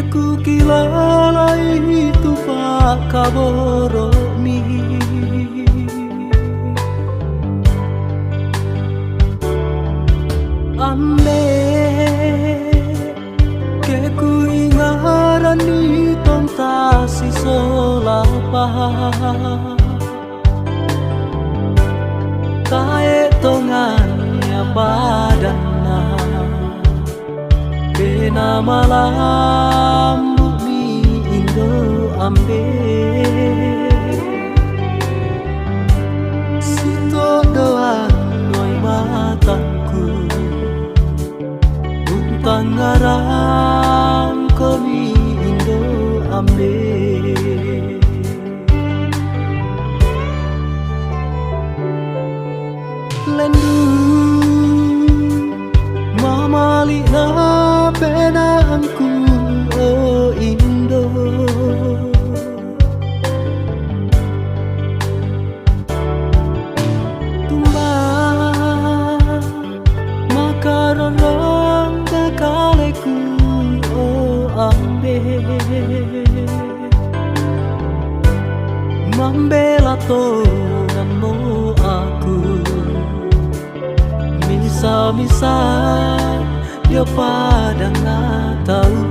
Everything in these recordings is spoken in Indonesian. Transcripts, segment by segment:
ku kilalai itu pak kaboromi ambe ke ku ingarani tonta si solapa tae tongannya badana bena malam bumi Indo ambe sito doang noi mataku untang ngarang komi Indo ambe lendu mamali na penaanku oh Indo tumbang makarorong kakaleku oh ambe mambela tongan mo aku misa-misa dia pada nggak tahu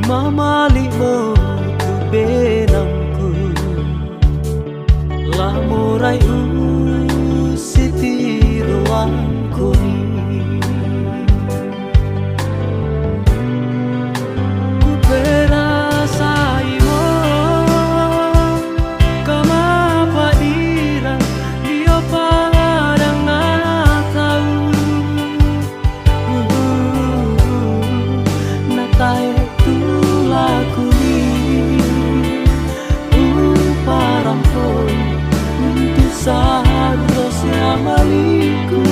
mama limo tu benangku lah murai siti ruangku ku berasai mo kama padiran dia pada nggak tahu natai tulaku parampoi untuk seharusnya maliku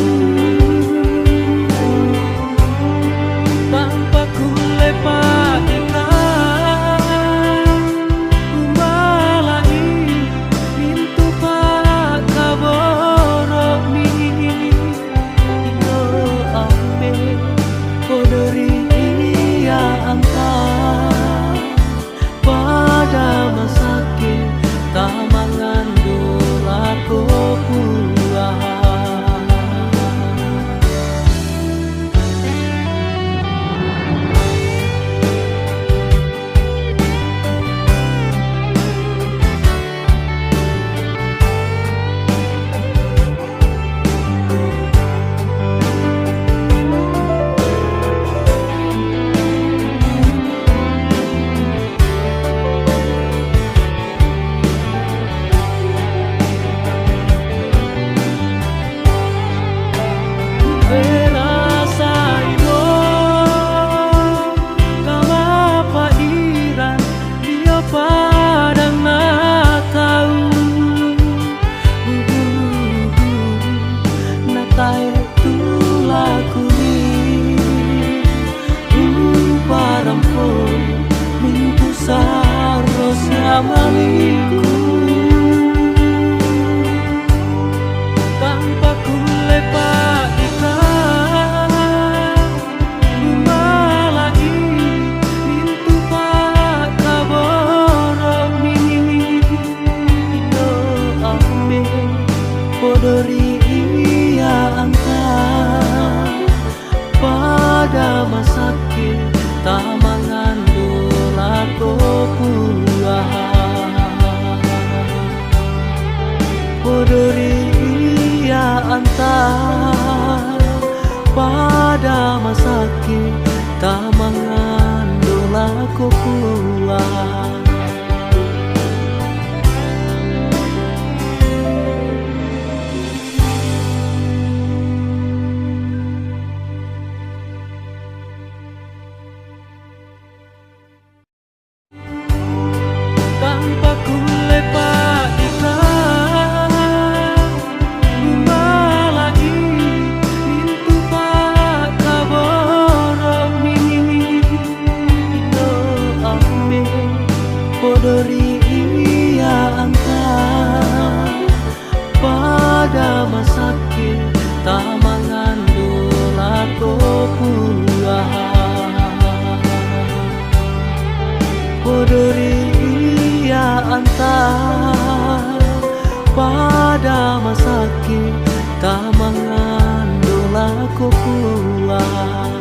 tanpa ku lepas dekat malai pintu pak kaboromi Indo ambe kodori ia angkat pada masa tak mengandung aku pulang maliku tanpa ku lepas ikat malai pintu pak kaboromi Indo ambe podori ia angkat pada masa tak mengandung aku pulang podori ia antar pada masa tak mengandung aku pulang tanpa ku lepas ikat malai pintu pak kaboromi Indo ambe podori ia angkat pada masa tak mengandung aku rumah sakit, tak mengandung laku kuat.